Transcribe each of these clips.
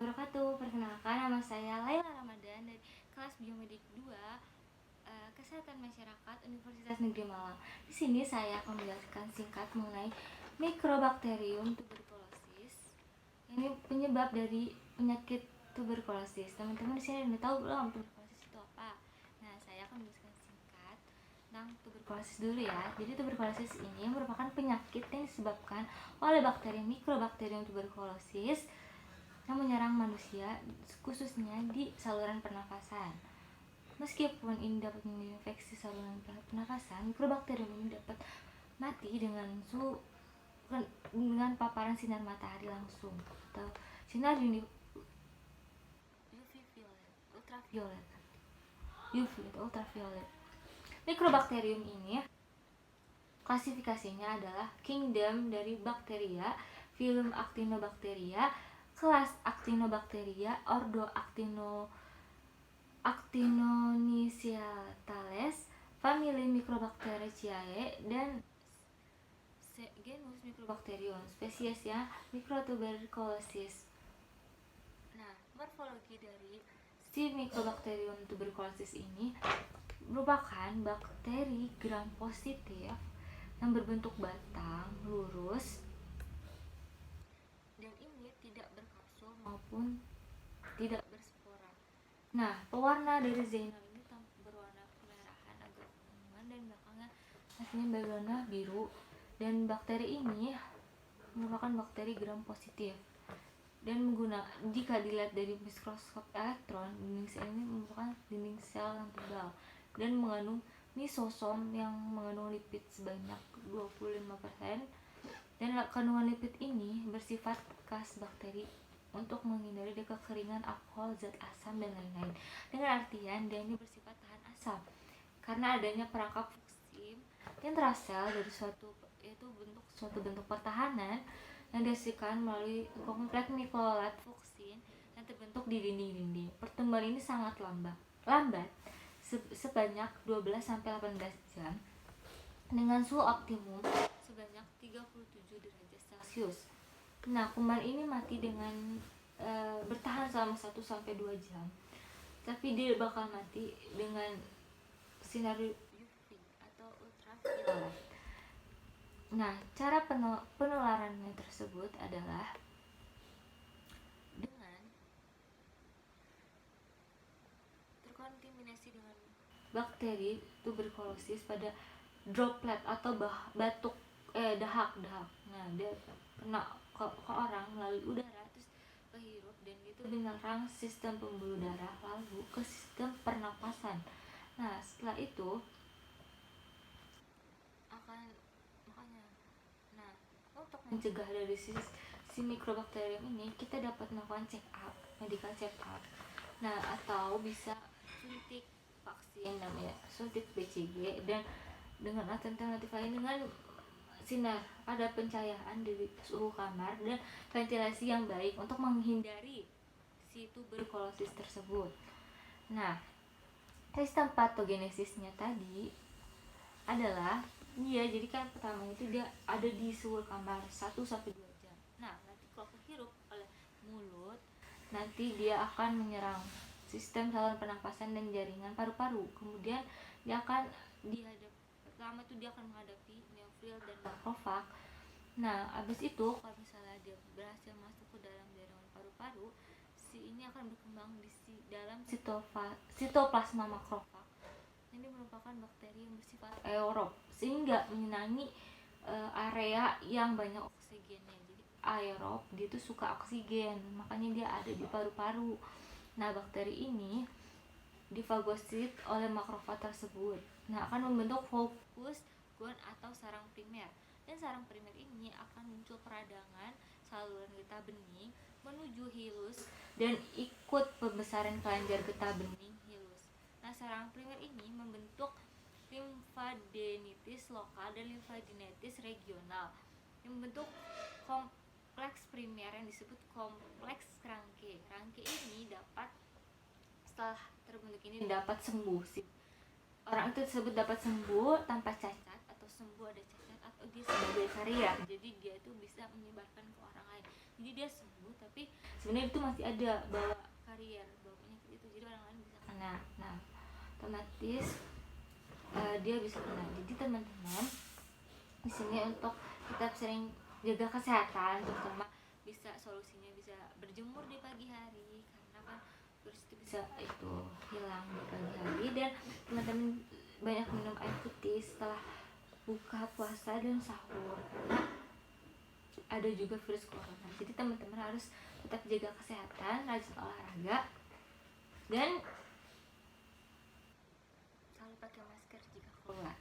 wabarakatuh. Perkenalkan, nama saya Laila Ramadan dari kelas Biomedik 2 Kesehatan Masyarakat Universitas Negeri Malang. Di sini saya akan menjelaskan singkat mengenai Mycobacterium tuberculosis. Ini penyebab dari penyakit tuberkulosis. Teman-teman di sini udah tahu belum tuberkulosis itu apa? Nah, saya akan menjelaskan singkat tentang tuberkulosis dulu ya. Jadi tuberkulosis ini merupakan penyakit yang disebabkan oleh bakteri Mycobacterium tuberculosis yang menyerang manusia, khususnya di saluran pernafasan. Meskipun ini dapat menginfeksi saluran pernafasan, mikrobakterium ini dapat mati dengan paparan sinar matahari langsung atau sinar ultraviolet. Mikrobakterium ini klasifikasinya adalah kingdom dari bakteria, filum Actinobacteria, kelas Actinobacteria, ordo Actinonicytales, famili Microbacteriaceae, dan genus Mycobacterium, spesiesnya Mycotuberculosis. Nah, morfologi dari si Mycobacterium tuberculosis ini merupakan bakteri gram positif yang berbentuk batang lurus dan ini tidak berkapsul maupun tidak berspora. Nah, pewarna dari Zeynel ini berwarna kemerahan agak kekuningan dan belakangnya akhirnya berwarna biru. Dan bakteri ini merupakan bakteri gram positif. Dan jika dilihat dari mikroskop elektron, dinding sel ini merupakan dinding sel yang tebal dan mengandung lisosom yang mengandung lipid sebanyak 25%. Dan kandungan lipid ini bersifat khas bakteri untuk menghindari kekeringan, alkohol, zat asam, dan lain-lain. Dengan artian dia ini bersifat tahan asam karena adanya perangkap fuksim intrasel dari suatu bentuk pertahanan yang dihasilkan melalui kompleks nukleat fuksin yang terbentuk di dinding-dinding. Pertumbuhan ini sangat lambat sebanyak 12-18 jam dengan suhu optimum sebanyak 37 derajat Celcius. Nah, kuman ini mati dengan bertahan selama 1-2 jam. Tapi dia bakal mati dengan sinar UV atau ultraviolet. Nah, cara penularannya tersebut adalah dengan terkontaminasi dengan bakteri tuberkulosis pada droplet atau dahak. Nah, dia kena ke orang melalui udara, terus kehirup, dan itu menyerang sistem pembuluh darah lalu ke sistem pernapasan. Nah, setelah itu untuk mencegah dari si mikrobakterium ini, kita dapat melakukan medical check up. Nah, atau bisa suntik vaksin namanya suntik BCG, dan dengan alternatif lain dengan sinar pada pencahayaan dari suhu kamar dan ventilasi yang baik untuk menghindari si tuberkulosis tersebut. Nah, sistem patogenesisnya tadi adalah jadi kan pertama itu dia ada di suhu kamar 1-2 jam. Nah, nanti kalau kehirup oleh mulut, nanti dia akan menyerang sistem saluran pernapasan dan jaringan paru-paru. Kemudian dia akan menghadapi neofil dan makrofag. Nah, habis itu kalau misalnya dia berhasil masuk ke dalam jaringan paru-paru, si ini akan berkembang di dalam sitoplasma makrofag. Ini merupakan bakteri yang bersifat aerob sehingga menyenangi area yang banyak oksigennya. Jadi aerob dia tuh suka oksigen, makanya dia ada di paru-paru. Nah, bakteri ini difagosit oleh makrofag tersebut. Nah, akan membentuk fokus gon atau sarang primer. Dan sarang primer ini akan muncul peradangan saluran getah bening menuju hilus dan ikut pembesaran kelenjar getah bening hilus. Nah, sarang primer ini membentuk limfadenitis lokal dan limfadenitis regional yang membentuk kompleks primer yang disebut kompleks Ranke. Ranke ini setelah terbentuk ini dapat sembuh. Orang itu tersebut dapat sembuh tanpa cacat atau sembuh ada cacat atau dia sebagai karier. Jadi dia itu bisa menyebarkan ke orang lain. jadi dia sembuh tapi sebenarnya itu masih ada bawa karier, bawa penyakit itu, jadi orang lain bisa kena. Nah otomatis dia bisa kena. Jadi teman-teman di sini untuk kita sering jaga kesehatan, terutama bisa solusinya bisa berjemur di pagi hari, karena kan virus itu bisa itu hilang di pagi hari. Dan teman-teman banyak minum air putih setelah buka puasa dan sahur, karena ada juga virus corona. Jadi teman-teman harus tetap jaga kesehatan, rajin olahraga, dan selalu pakai masker jika keluar.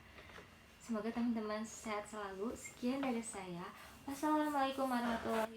Semoga teman-teman sehat selalu. Sekian dari saya. Wassalamualaikum warahmatullahi wabarakatuh.